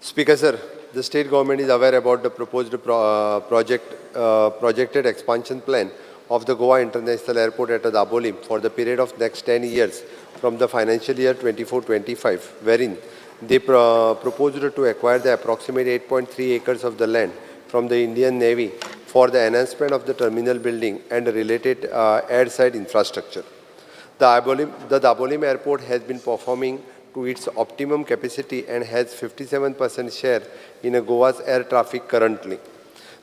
Speaker sir, the state government is aware about the proposed projected expansion plan of the Goa International Airport at Dabolim for the period of next 10 years from the financial year 24-25, wherein they proposed to acquire the approximate 8.3 acres of the land from the Indian Navy for the enhancement of the terminal building and related airside infrastructure. The Dabolim Airport has been performing to its optimum capacity and has 57% share in Goa's air traffic currently.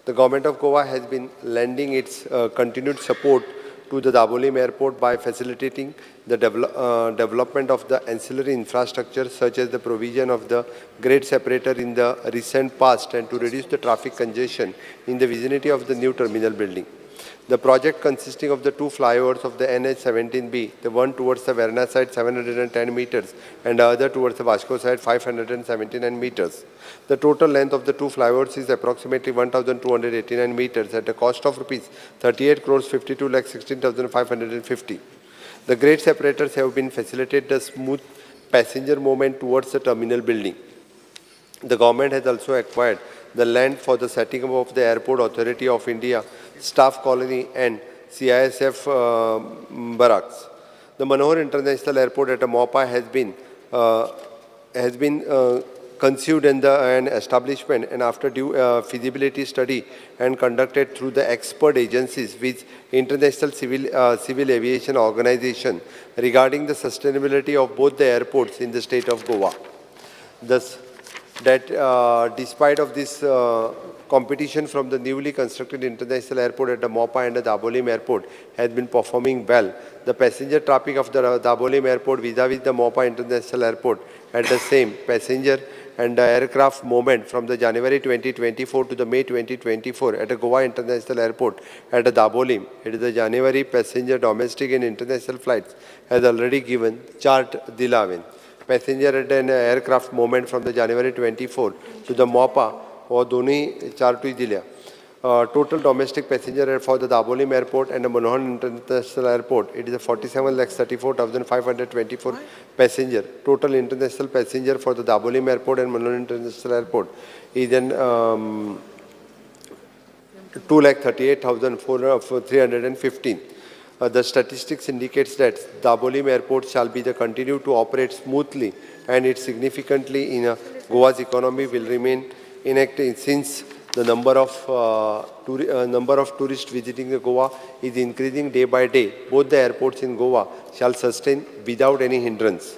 The government of Goa has been lending its continued support to the Dabolim Airport by facilitating the development of the ancillary infrastructure such as the provision of the grade separator in the recent past and to reduce the traffic congestion in the vicinity of the new terminal building. The project consisting of the two flyovers of the NH-17B, the one towards the Verna side 710 meters and the other towards the Vasco side 579 meters. The total length of the two flyovers is approximately 1,289 meters at a cost of rupees 38 crores 52 lakh 16,550. The grade separators have been facilitated the smooth passenger movement towards the terminal building. The government has also acquired the land for the setting up of the Airport Authority of India staff colony and CISF barracks. The Manohar International Airport at Mopa has been conceived in an establishment and after due feasibility study and conducted through the expert agencies with International Civil Aviation Organization regarding the sustainability of both the airports in the state of Goa. Thus, that despite of this competition from the newly constructed international airport at the Mopa and the Dabolim airport has been performing well. The passenger traffic of the Dabolim airport vis-a-vis the Mopa international airport at the same passenger and the aircraft movement from the January 2024 to the May 2024 at the Goa International Airport at the Dabolim. It is the January passenger domestic and international flights has already given chart Dilaven. Passenger at an aircraft movement from the January 24 to the Mopa or Doni Chartui Dilia. Total domestic passenger for the Dabolim Airport and the Manohar International Airport, it is a 47,34,524 passenger. Total international passenger for the Dabolim Airport and Manohar International Airport is an 2,38,315. The statistics indicates that Dabolim Airport shall be the continue to operate smoothly and it significantly in Goa's economy will remain inactive since the number of tourists visiting the Goa is increasing day by day. Both the airports in Goa shall sustain without any hindrance.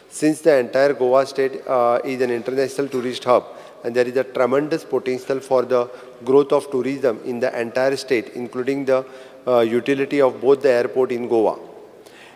Since the entire Goa state is an international tourist hub and there is a tremendous potential for the growth of tourism in the entire state, including the utility of both the airport in Goa.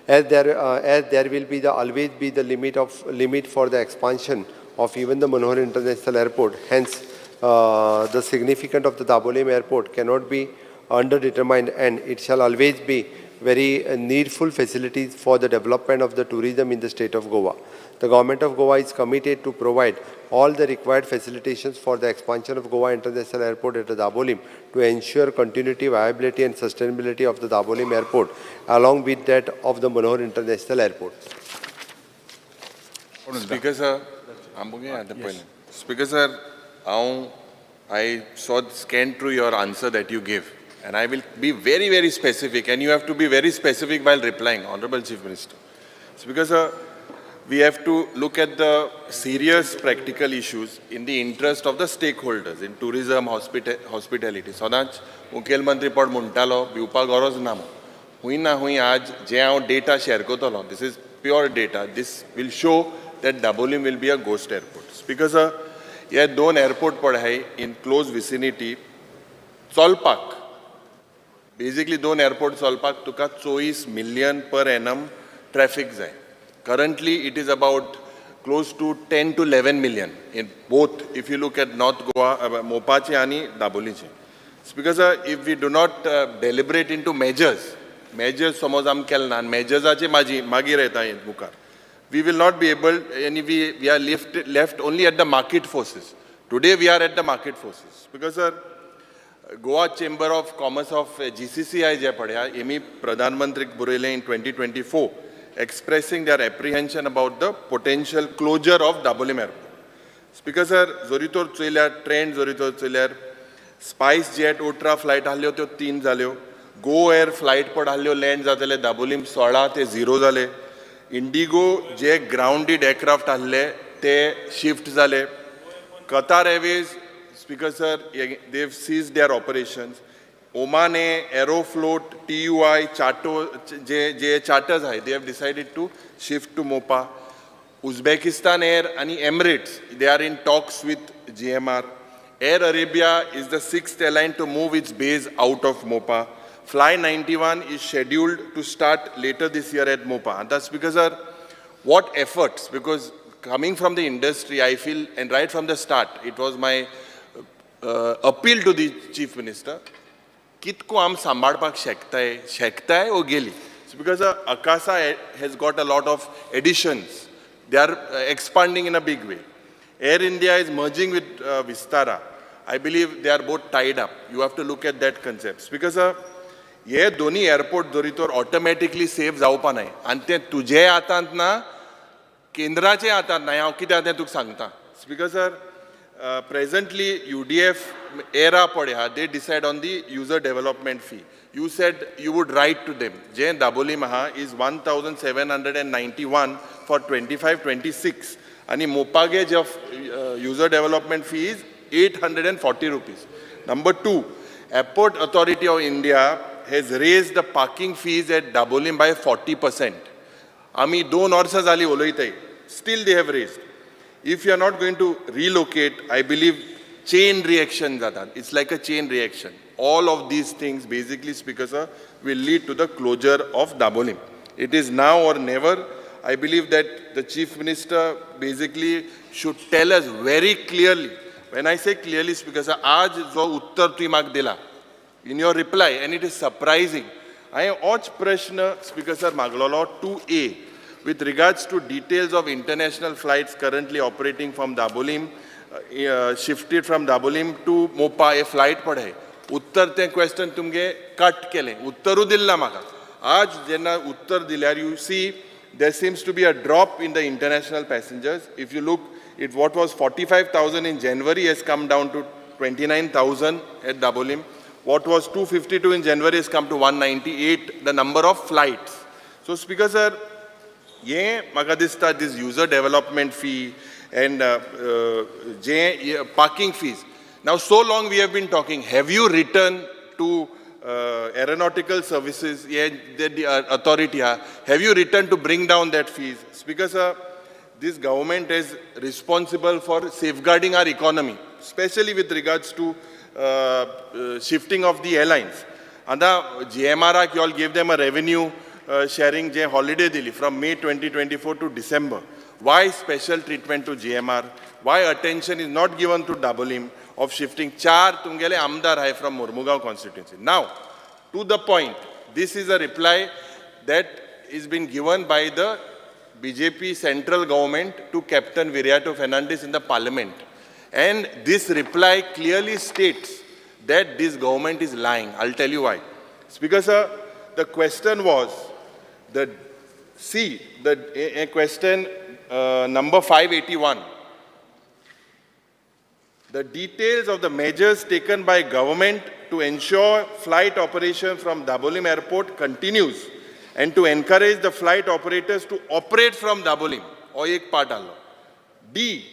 As there will be always be the limit for the expansion of even the Manohar International Airport. Hence, the significance of the Dabolim Airport cannot be underdetermined and it shall always be very needful facilities for the development of the tourism in the state of Goa. The government of Goa is committed to provide all the required facilitations for the expansion of Goa International Airport at the Dabolim to ensure continuity, viability and sustainability of the Dabolim Airport along with that of the Manohar International Airport. Speaker sir, Speaker sir, I scanned through your answer that you give and I will be very, very specific and you have to be very specific while replying, Honorable Chief Minister. Speaker sir, we have to look at the serious practical issues in the interest of the stakeholders in tourism, hospitality. Sodach, Mukhyamantri pod muntalo, biupa goroz namo. Hui na hui aaj, je ao data share kotalo. This is pure data. This will show that Dabolim will be a ghost airport. Speaker sir, ये दोन airport पड़ है in close vicinity. Solpak. Basically, दोन airport Solpak तुका 24 million per annum traffic जाय. Currently, it is about close to 10 to 11 million in both. If you look at North Goa, Mopache आणि Daboliche. Speaker sir, if we do not deliberate into measures समोज आम केलना, measures मागी रहता है मुकार. We will not be able, and we are left only at the market forces. Today we are at the market forces. Because sir, Goa Chamber of Commerce of GCCI je padhya, emi Pradhan Mantri Burele in 2024, expressing their apprehension about the potential closure of Dabolim Airport. Speaker sir जोरी तर चोयल्यार trend जोरी तर चोयल्यार spice jet ओट्रा flight आहल्यो त्यो 3 जाल्यो, गो air flight पण आहल्यो land जाताले दाबोलीम 16 ते 0 जाले, इंडिगो जे ग्राउंडेड एअरक्राफ्ट आहले ते शिफ्ट जाले, Qatar Airways speaker sir they have cease their operations, ओमाने एरोफ्लोट TUI चार्टो जे चार्टर्स आहे they have decided to shift to Mopa, Uzbekistan Air and Emirates, they are in talks with GMR. Air Arabia is the 6th airline to move its base out of Mopa. Fly 91 is scheduled to start later this year at Mopa. And that's because what efforts, because coming from the industry, I feel, and right from the start, it was my appeal to the Chief Minister, kitko am sambadpak shektai o geli. It's because Akasa has got a lot of additions. They are expanding in a big way. Air India is merging with Vistara. I believe they are both tied up. You have to look at that concept. Because ये दोन्ही airport जरी तर automatically safe जावपा नाही आणि ते तुझे हातांत ना केंद्राचे हातांत नाही हांव कितें तें तुका सांगता बिकॉज प्रेझेंटली UDF एरा पळय हा they decide on the user development fee you said you would write to them. J. Dabolim is 1,791 for 25-26 and Mopage of user development fee is 840 rupees. Number 2, Airport Authority of India has raised the parking fees at Dabolim by 40%. Ami 2 वर्षां जाली उलयताय. Still they have raised. If you are not going to relocate, I believe chain reaction जातात. It's like a chain reaction. All of these things, basically, Speaker Sir, will lead to the closure of Dabolim. It is now or never. I believe that the Chief Minister basically should tell us very clearly. When I say clearly, Speaker Sir, आज जो उत्तर तुई माग दिला, in your reply, and it is surprising. I watch Prashna, Speaker Sir, Maglolo 2A, with regards to details of international flights currently operating from Dabolim, shifted from Dabolim to Mopa, a flight padhe. उत्तर ते question तुमगे cut केले उत्तरू दिल्ला म्हाका आज जेन्ना उत्तर दिल्यार you see there seems to be a drop in the international passengers. If you look, what was 45,000 in January has come down to 29,000 at Dabolim. What was 252 in January has come to 198, the number of flights. So Speaker Sir, ye म्हाका दिसता this user development fee and parking fees. Now, so long we have been talking. Have you written to aeronautical services, the authority? Have you written to bring down that fees? Speaker Sir, this government is responsible for safeguarding our economy, especially with regards to shifting of the airlines. And GMR, you all gave them a revenue sharing holiday dili from May 2024 to December. Why special treatment to GMR? Why attention is not given to Dabolim of shifting? Char Tungele Amdar Hai from Murmugaon constituency. Now, to the point, this is a reply that is been given by the BJP central government to Captain Viriato Fernandes in the parliament. And this reply clearly states that this government is lying. I'll tell you why. Speaker Sir, the question was, a question number 581. The details of the measures taken by government to ensure flight operation from Dabolim Airport continues and to encourage the flight operators to operate from Dabolim. Or ek part allo. D,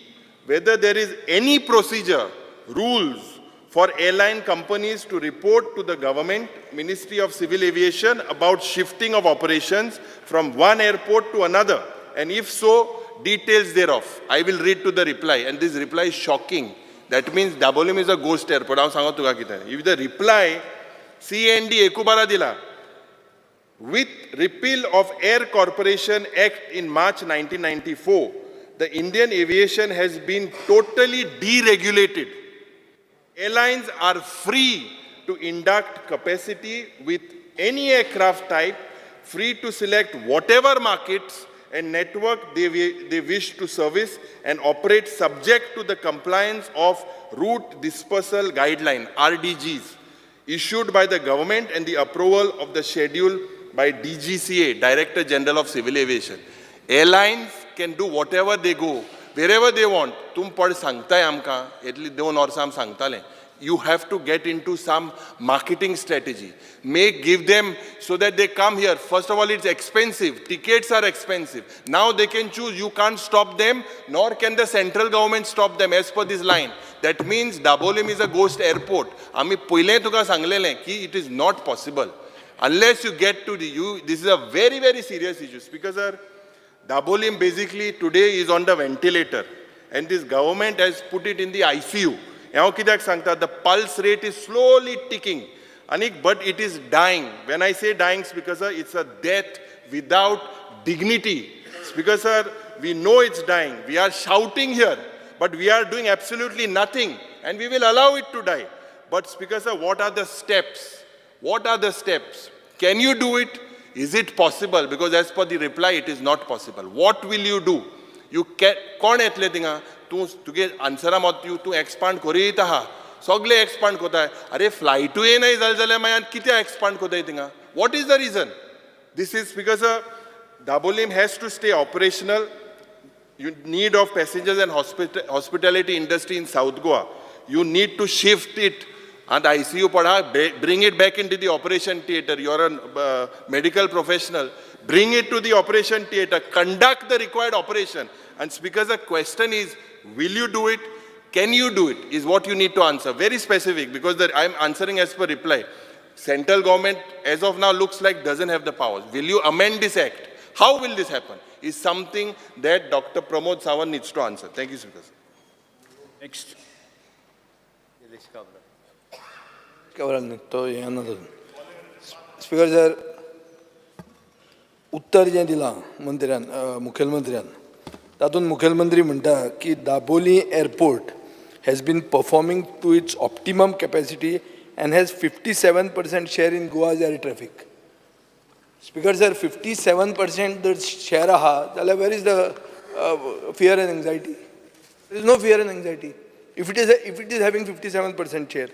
whether there is any procedure, rules for airline companies to report to the government, Ministry of Civil Aviation about shifting of operations from one airport to another. And if so, details thereof. I will read to the reply, and this reply is shocking. That means Dabolim is a ghost airport. If the reply, CND Ekubara Dila, with repeal of Air Corporation Act in March 1994, the Indian aviation has been totally deregulated. Airlines are free to induct capacity with any aircraft type, free to select whatever markets and network they wish to service and operate subject to the compliance of Route Dispersal Guideline, RDGs, issued by the government and the approval of the schedule by DGCA, Director General of Civil Aviation. Airlines can do whatever they go wherever they want. तुम पड सांगताय आमकां एटली 2 वर्सां आम सांगतालें. You have to get into some marketing strategy. Give them so that they come here. First of all, it's expensive. Tickets are expensive. Now they can choose. You can't stop them, nor can the central government stop them as per this line. That means Dabolim is a ghost airport. आमी पहिले तुका सांगलेलें की it is not possible. Unless you get to this is a very, very serious issue. Speaker sir, Dabolim basically today is on the ventilator. And this government has put it in the ICU. The pulse rate is slowly ticking. But it is dying. When I say dying, Speaker sir, it's a death without dignity. Speaker sir, we know it's dying. We are shouting here, but we are doing absolutely nothing. And we will allow it to die. But Speaker sir, what are the steps? What are the steps? Can you do it? Is it possible? Because as per the reply, it is not possible. What will you do? You can, कोण येतले थिंगा? तुगे आन्सरा मत तूं expand करीत आहा. सगळे expand कोताय. अरे फ्लायटूय नाही जालें जाल्यार मागीर कित्याक एक्सपांड कोताय थिंगा? What is the reason? This is because Dabolim has to stay operational. You need of passengers and hospitality industry in South Goa. You need to shift it. And ICU padha, bring it back into the operation theatre. You're a medical professional. Bring it to the operation theatre. Conduct the required operation. And Speaker, the question is, will you do it? Can you do it? Is what you need to answer. Very specific, because I'm answering as per reply. Central government, as of now, looks like doesn't have the powers. Will you amend this act? How will this happen? Is something that Dr. Pramod Sawant needs to answer. Thank you, Speaker. Next. Speaker sir उत्तर जें दिलां मंत्र्यान मुखेलमंत्र्यान तातूंत मुखेलमंत्री म्हणटा की Dabolim airport has been performing to its optimum capacity and has 57% share in Goa's air traffic. Speaker sir, 57% the share aha, where is the fear and anxiety? There is no fear and anxiety. If it is having 57% share.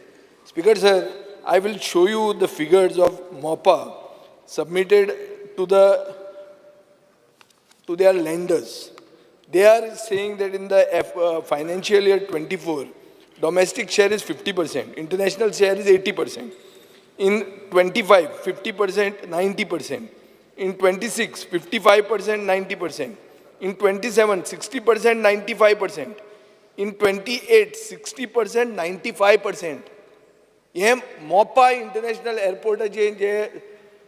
Speaker sir, I will show you the figures of MOPA submitted to their lenders. They are saying that in the financial year 24, domestic share is 50%, international share is 80%. In 25, 50%, 90%. In 26, 55%, 90%. In 27, 60%, 95%. In 28, 60%, 95%. हे मोपा international एअरपोर्टाचे जे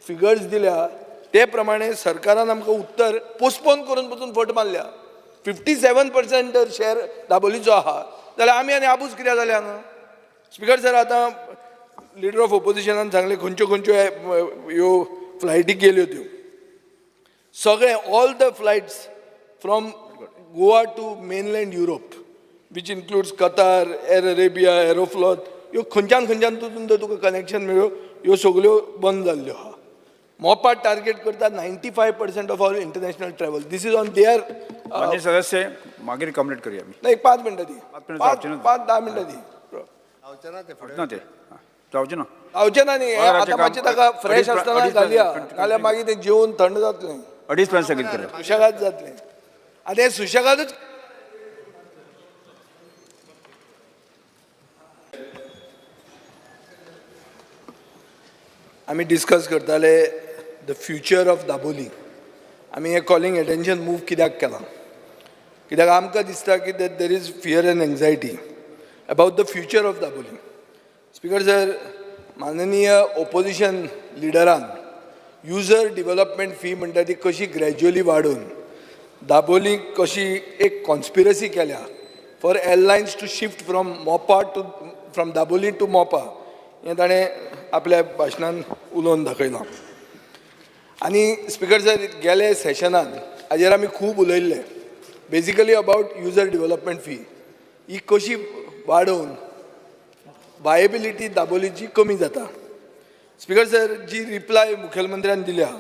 figures दिल्या ते प्रमाणे सरकारान आमकां उत्तर postpone करून पसून फट मारल्या 57% जर शेअर दाबोलीचो आहा जाल्यार आमी आनी आबूज कित्याक जाल्या हांगा स्पीकर सर आतां लिडर ऑफ ऑपोजिशनान सांगले खंयच्यो खंयच्यो ह्यो फ्लायटी गेल्यो त्यो सगळे all the flights from Goa to mainland Europe which includes Qatar Air Arabia Aeroflot ह्यो खंयच्यान खंयच्यान तुका कनेक्शन मेळ्यो ह्यो सगळ्यो बंद जाल्ल्यो आहा मोपा टार्गेट करता 95% of our international travel this is on there मान्य सदस्य मागीर कंप्लीट करूया आमी नाही 5 मिनटां दी 5-10 मिनटां दी ना ते जावचें ना जावचें ना न्ही आतां मातशें ताका फ्रेश आसतना घालया नाल्यार मागीर तें जेवून थंड जातलें 2:30 पर्यंत स्थगीत करूया सुशेगाद जातलें आनी हें सुशेगादूच आमी डिस्कस करताले द फ्युचर ऑफ दाबोली आमी हे कॉलिंग एटेंशन मूव कित्याक केलां कित्याक आमकां दिसता की that there is fear and anxiety about the future of Dabolim speaker sir माननीय ओपोजिशन लिडरान युजर डेव्हलपमेंट फी म्हणटा ती कशी ग्रॅज्युअली वाडोवन दाबोली कशी एक कॉन्स्पिरसी केल्या for airlines to shift from Dabolim to Mopa हें ताणें आपल्या भाशणान उलोवन दाखयलां आनी स्पीकर सर गेले सेशनान हाजेर आमी खूब उलयल्ले basically about user development fee ही कशी वाडोवन वायबिलिटी दाबोलीची कमी जाता स्पीकर सर जी रिप्लाय मुखेलमंत्र्यान दिल्या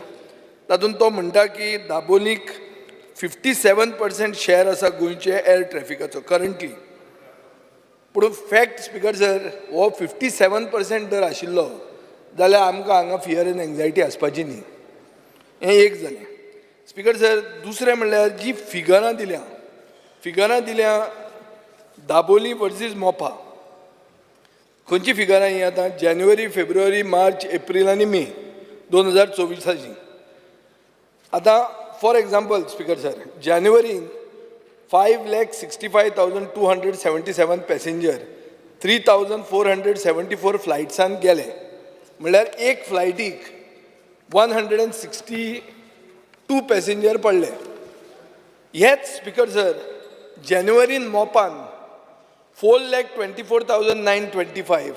तातूंत तो म्हणटा की दाबोलीक 57% शेअर आसा गोंयचे एअर ट्रॅफिकाचो करंटली पूण फॅक्ट स्पीकर सर हो 57% जर आशिल्लो जाल्यार आमकां हांगा फियर एंड एंग्जायटी आसपाची न्ही हें एक जालें स्पीकर सर दुसरें म्हणल्यार जी फिगरां दिल्या फिगरां दिल्या दाबोली वर्सीस मोपा. खंयची फिगरां ही आतां जानेवारी, फेब्रुवारी, मार्च, एप्रील आनी मे 2024. आतां फॉर एग्जाम्पल स्पीकर सर, जानेवारीन 5,65,277 पॅसेंजर 3,474 फ्लायट्सान गेले. म्हणल्यार एक फ्लायटीक 162 पॅसेंजर पडले. हेच स्पीकर सर जानेवारीन मोपान 4,24,925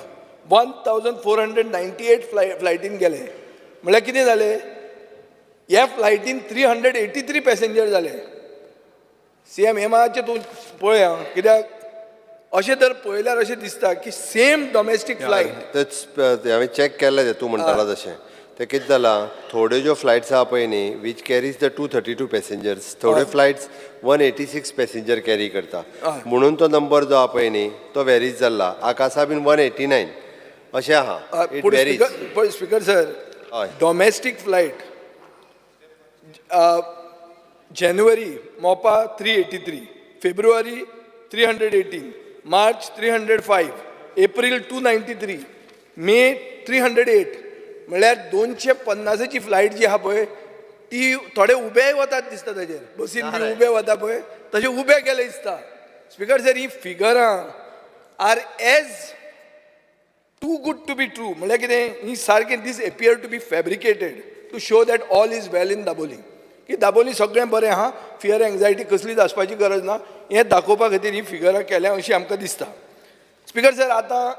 1,498 फ्लायटीन गेले. म्हळ्यार कितें जालें, ह्या फ्लायटीन 383 पॅसेंजर जाले. CM हे मातशें तूं पळय आं, कित्याक अशें तर पळयल्यार अशें दिसता की सेम डॉमेस्टीक फ्लायट. तेच हांवें चॅक केल्लें तें तूं म्हणटालो तशें. ते कितें जालां, थोड्यो ज्यो फ्लायट्स आहा पळय न्ही, वीच कॅरीज द 232 पॅसेंजर्स, थोड्यो फ्लायट्स 186 पॅसेंजर कॅरी करता. म्हणून तो नंबर जो आहा पळय न्ही तो वॅरीज जाल्ला. आकासा बीन 189 अशें आहा. इट वॅरीज. स्पीकर सर, हय. डॉमेस्टीक फ्लायट जानेवारी मोपा 383, फेब्रुवारी 318, मार्च 305, एप्रील 293, मे 308. म्हळ्यार 250ची फ्लायट जी आहा पळय ती थोडे उबेय वतात दिसता. ताजेर बसीन बी उबे वता पळय तशें उबे गेले दिसता. स्पीकर सर, ही फिगरां are as too good to be true. म्हळ्यार कितें, ही सारकें this appear to be fabricated to show that all is well in Dabolim. की दाबोली सगळें बरें आहा, फियर एंग्जायटी कसलीच आसपाची गरज ना, हें दाखोवपा खातीर ही फिगरां केल्या अशें आमकां दिसता. स्पीकर सर, आतां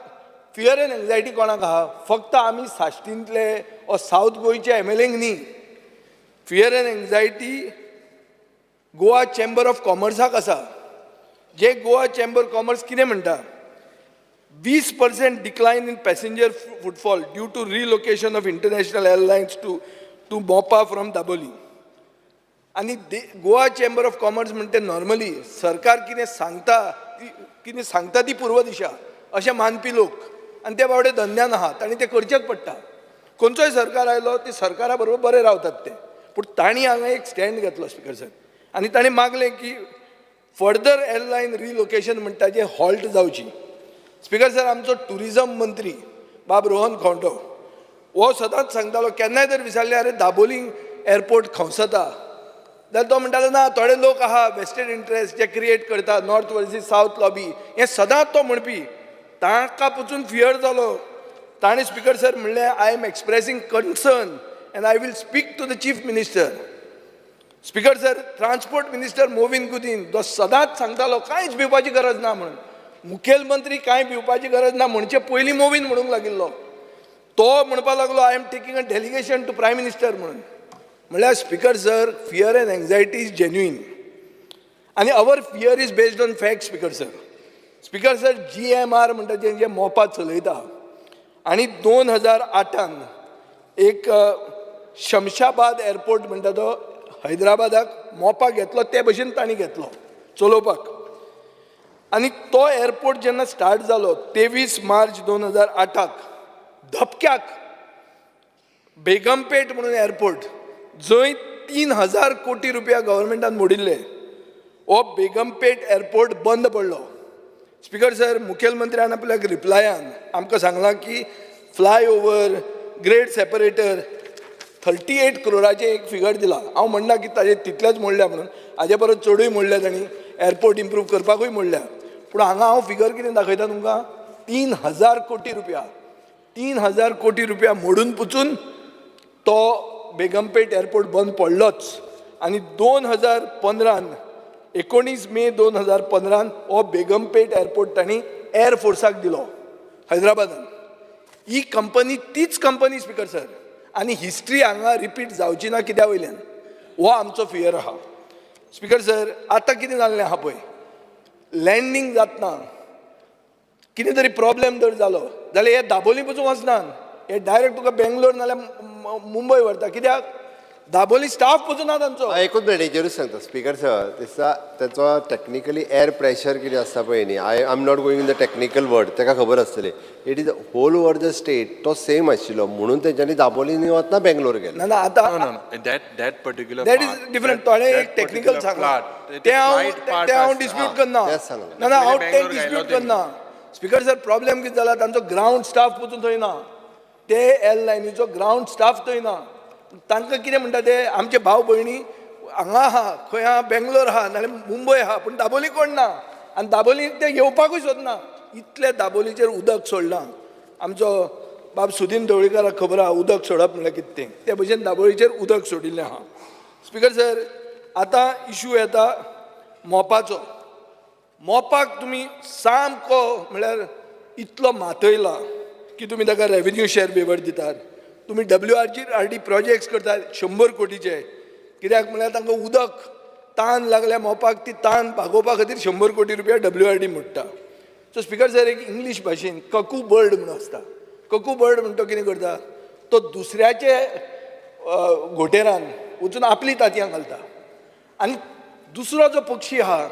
फियर एंड एंग्जायटी कोणाक आहा? फक्त आमी साश्टींतले वा सावथ गोंयच्या MLAंक न्ही. Fear and anxiety Goa chamber ऑफ कॉमर्साक आसा. जे गोवा चेंबर कॉमर्स कितें म्हणटा, 20% decline in passenger footfall due to relocation of international airlines to Mopa from Dabolim. आनी गोवा चेंबर ऑफ कॉमर्स म्हणटा नॉर्मली सरकार कितें सांगता ती पूर्व दिशा अशें मानपी लोक, आनी ते बावडे धंद्यान आहात आनी ते करचेच पडटा. खंयचोय सरकार आयलो ते सरकारा बरोबर बरे रावतात ते. पूण तांणी हांगा एक स्टँड घेतलो स्पीकर सर, आनी तांणी मागलें की फर्दर एअरलायन रिलोकेशन म्हणटा जे हॉल्ट जावची. स्पीकर सर, आमचो टुरिजम मंत्री बाब रोहन खंवटो हो सदांच सांगतालो, केन्नाय जर विचारलें अरे दाबोली एअरपोर्ट खंवसता जाल्यार तो म्हणटालो ना, थोडे लोक आहा वेस्टेड इंट्रस्ट जे क्रिएट करता, नॉर्थ वर्सीस सावथ लॉबी, हें सदांच तो म्हणपी. ताका पचून फियर जालो. ताणें स्पीकर सर म्हणलें, I am expressing concern and I will speak to the chief minister. Speaker sir, transport minister Mauvin Godinho जो सदांच सांगतालो कांयच भिवपाची गरज ना म्हणून, मुखेलमंत्री कांय भिवपाची गरज ना म्हणचे पयलीं मोविन म्हणूंक लागिल्लो, तो म्हणपाक लागलो I am taking a delegation to prime minister म्हणून. म्हळ्यार speaker sir, fear and anxiety is genuine आनी our fear is based on fact. Speaker sir, GMR म्हणटा जे मोपा चलयता, आनी 2008 एक शमशाबाद एअरपोर्ट म्हणटा तो हैदराबादाक मोपा घेतलो, ते भशेन तांणी घेतलो चलोवपाक. आनी तो एअरपोर्ट जेन्ना स्टार्ट जालो 23 मार्च 2008 धपक्याक बेगमपेट म्हणून एअरपोर्ट, जंय 3,000 कोटी रुपया गव्हर्मेंटान मोडिल्ले, हो बेगमपेट एअरपोर्ट बंद पडलो. स्पीकर सर, मुखेलमंत्र्यान आपल्या रिप्लायान आमकां सांगलां की फ्लाय ओवर, ग्रेड सेपरेटर 38 करोडाचें एक फिगर दिला. हांव म्हणना की ताजे तितलेच मोडल्या म्हणून, हाजे परस चडूय मोडल्या तांणी, एअरपोर्ट इम्प्रूव करपाकूय मोडल्या. पूण हांगा हांव फिगर कितें दाखयता तुमकां, 3,000 कोटी रुपया, 3,000 कोटी रुपया मोडून पुचून तो बेगमपेट एअरपोर्ट बंद पडलोच. आनी 19 मे 2015 हो बेगमपेट एअरपोर्ट तांणी एअर फोर्साक दिलो हैदराबादान. ही कंपनी तीच कंपनी स्पीकर सर, आनी हिस्ट्री हांगा रिपीट जावची ना कित्या वयल्यान, हो आमचो फियर आहा. स्पीकर सर, आतां कितें जाल्लें आहा पळय, लँडींग जातना कितें तरी प्रॉब्लेम जर जालो जाल्यार हे दाबोली पसून वचनात, हे डायरेक्ट तुका बेंगलोर नाल्यार मुंबय व्हरता. कित्याक दाबोली स्टाफ पसून ना तांचो एकूच मिनिट हेजेरूच सांगता स्पीकर सर दिसता ताचो टेक्निकली एअर प्रेशर कितें आसता पळय न्ही I am not going in the technical word ताका खबर आसतलें it is whole over the state तो सेम आशिल्लो म्हणून तेंच्यांनी दाबोलींनी वतना बेंगलोर गेलो ना ना आतां No, no, no. That particular that part, is different that- थोडे that एक टेक्निकल particular सांगला part, ते the हांव flight part ते हांव आसता. डिस्प्यूट करना तेच सांगलें. ना ना हांव Actually ते Bangalore डिस्प्यूट गेलो करना स्पीकर सर प्रॉब्लेम कितें जाला तांचो ग्रावंड स्टाफ पसून थंय ना ते एअरलायनीचो ग्रावंड स्टाफ थंय ना तांकां कितें म्हणटा ते आमचे भाव भयणी हांगा आहा खंय आहा बेंगलोर आहा नाल्यार मुंबय आहा पूण दाबोली कोण ना आनी दाबोली ते येवपाकूय सोदना इतले दाबोलीचेर उदक सोडलां आमचो बाब सुदीन ढवळीकाराक खबर आहा उदक सोडप म्हणल्यार कितें तें ते भशेन दाबोळीचेर उदक सोडिल्लें आहा स्पीकर सर आतां इशू येता मोपाचो मोपाक तुमी सामको म्हळ्यार इतलो मातयला की तुमी ताका रेव्हेन्यू शेअर वेवर दितात तुमी WRD प्रोजेक्ट्स करतात 100 कोटीचे कित्याक म्हळ्यार तांकां उदक तान लागल्या मोपाक ती तान भागोवपा खातीर 100 कोटी रुपया WRD मोडटा सो स्पीकर सर एक इंग्लीश भाशेन ककू बर्ड म्हणून आसता ककू बर्ड म्हणटा कितें करता तो दुसऱ्याचे घोटेरान वचून आपली तांतयां घालता आनी दुसरो जो पक्षी आहा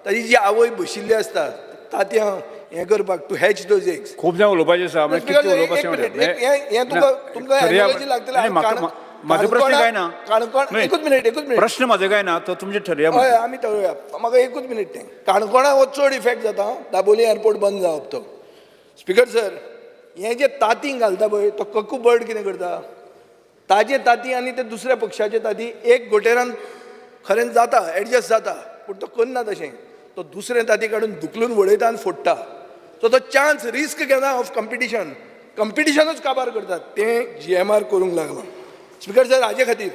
ताजी जी आवय बशिल्ली आसता तांतयां हें करपाक टू हॅच दोज एग्स खूप जाण उलोवपाचें आसा म्हणजे कितलें उलोवपाचें तुमकां लागतलें म्हाजो प्रश्न काय ना काणकोण एकूच मिनिट प्रश्न म्हाजो काय ना तो तुमचे ठरया हय आमी ठरवया म्हाका एकूच मिनिट तें काणकोणा हो चड इफेक्ट जाता दाबोली एअरपोर्ट बंद जावप तो स्पीकर सर हें जे तांतीं घालता पळय तो ककू बर्ड कितें करता ताजे तांती आनी ते दुसऱ्या पक्षाचे तांती एक घोटेरान खरें जाता एडजस्ट जाता पूण तो करना तशें तो दुसरें तांती काडून धुकलून वडयता आनी फोडटा सो तो चान्स रिस्क घेना ऑफ कंपिटिशनूच काबार करतात तें GMR करूंक लागलां स्पीकर सर हाजे खातीर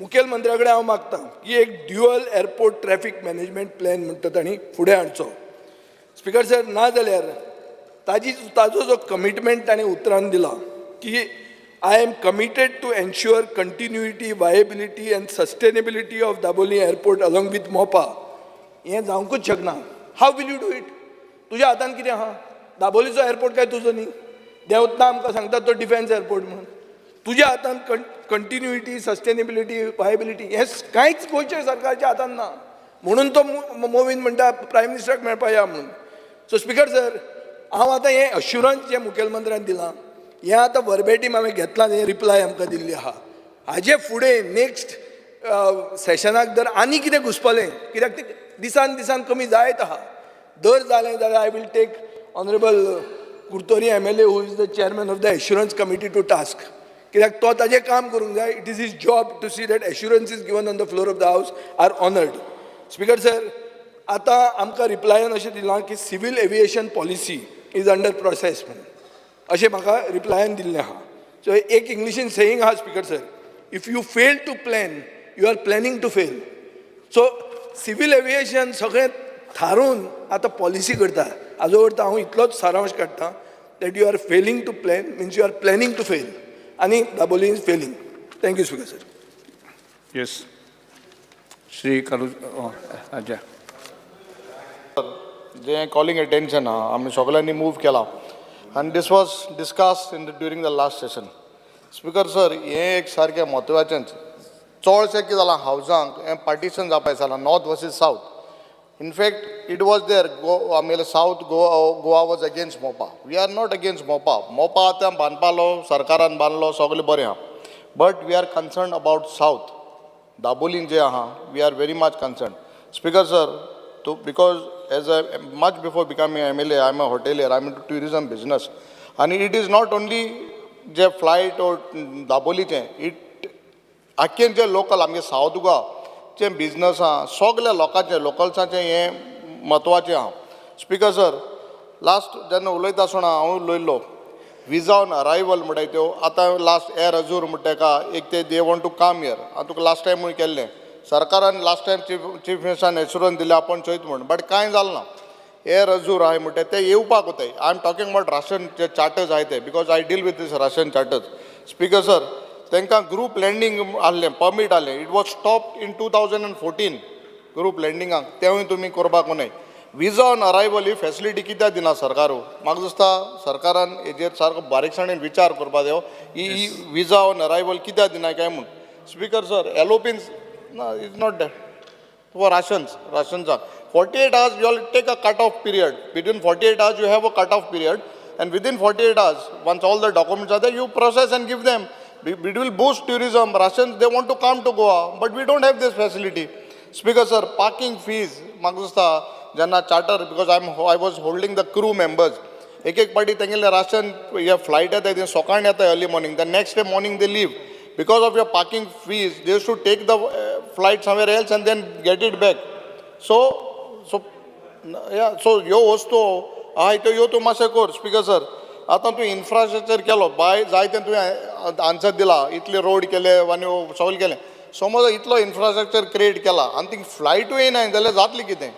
मुखेलमंत्र्या कडेन हांव मागतां की एक dual airport traffic management plan म्हणटा तांणी फुडें हाडचो स्पीकर सर ना जाल्यार ताजो जो कमिटमेंट ताणें उतरान दिला की I am committed to ensure continuity viability and sustainability of Dabolim airport along with Mopa हें जावंकूच शकना how will you do it तुज्या हातान कितें आहा दाबोलीचो एअरपोर्ट काय तुजो न्ही देंवतना आमकां सांगता तो डिफेन्स एअरपोर्ट म्हणून तुज्या हातान कंटिन्युइटी सस्टेनेबिलिटी वायबिलिटी हें कांयच गोंयच्या सरकारच्या हातान ना म्हणून तो मोवीन म्हणटा प्रायम मिनिस्टराक मेळपा या म्हणून सो स्पीकर सर हांव आतां हें अश्युरन्स जें मुखेलमंत्र्यान दिलां हें आतां वर्बेटीम हांवें घेतलां हें रिप्लाय आमकां दिल्ली आहा हाजे फुडें नेक्स्ट सेशनाक जर आनी कितें घुसपलें कित्याक तें दिसान दिसान कमी जायत आहा दर जालें जाल्यार I will take honourable Curtorim MLA who is the chairman of the assurance committee to task कित्याक तो ताजें काम करूंक जाय it is his job to see that assurances given on the floor of the house are honoured speaker sir आतां आमकां रिप्लायान अशें दिलां की civil aviation policy is under process म्हणून अशें म्हाका रिप्लायान दिल्लें आहा सो एक इंग्लिशीन सेयींग आहा speaker sir if you fail to plan you are planning to fail so civil aviation सगळें थारून आतां पॉलिसी करता हाजो अर्थ हांव इतलोच सारांश काडटां that you are failing to plan means you are planning to fail आनी Dabolim is failing thank you speaker sir yes Shri Kalu Ajay जे कॉलिंग अटेन्शन आहा आमी सगळ्यांनी मूव केला आनी this was discuss during the last session speaker sir हें एक सारकें म्हत्वाचेंच चडशें कितें जालां हावजांक हें पार्टिशन जावपाक जालां north versus south in fact it was there आमगेले south Goa was against Mopa we are not against Mopa आतां बांदपालो सरकारान बांदलो सगळें बरें आहा but we are concern about south दाबोलीन जें आहा we are very much concern speaker sir तो because as a much before becoming MLA I am a hotelier, I am in tourism business आनी इट इज नॉट ओन्ली जे flight or दाबोलीचें it आख्खें जे local आमगे south गोवाचें business आहा सगल्या लोकांचें लोकल्साचें हें म्हत्वाचें आहा स्पीकर सर लास्ट जेन्ना उलयता आसतना हांव उलयल्लो विजा ऑन अरायवल म्हणटाय त्यो आतां लास्ट एअर अजूर म्हणटा तेका एक ते they want to come here हांव तुका लास्ट टायमूय केल्लें सरकारान लास्ट टायम चीफ मिनिस्टरान एश्युरन्स दिलें आपूण चोयत म्हूण बट कांय जालें ना एअर अजूर आहाय म्हणटा ते येवपाक वताय I am talking about Russian जे चार्टर्स आहाय ते because I deal with this Russian charters speaker sir तांकां ग्रूप लँडींग आहलें परमीट आहलें it was stopped in 2014 group लँडिंगाक तेंवूय तुमी करपाक न्हय विजा ऑन अरायवल ही फॅसिलिटी कित्याक दिना सरकारू म्हाका दिसता सरकारान हेजेर सारको बारीकसाणेन विचार करपा जायो ही विजा ऑन अरायवल कित्याक दिना काय म्हूण Speaker sir, LOPs, no, it's not that. For rations are 48 hours, you will take a cut-off period. Between 48 hours, you have a cut-off period. And within 48 hours, once all the documents are there, you process and give them. It will boost tourism. Russians, they want to come to Goa, but we don't have this facility. Speaker sir, parking fees, Magusta, Janna charter, because I was holding the crew members. एक party तेंगेले Russian, yeah, flight at the Sokan at the early morning. The next day morning they leave. Because of your parking fees, they should take the flight somewhere else and then get it back. So yo वस्तू हाय तो यो तूं मातशें कर speaker sir आतां तूं infrastructure केलो bye जायते तुवें आन्सर दिला इतले रोड केले आनी सगळें केलें समज इतलो इन्फ्रास्ट्रक्चर क्रिएट केला आनी ती फ्लायटूय येनाय जाल्यार जातलें कितें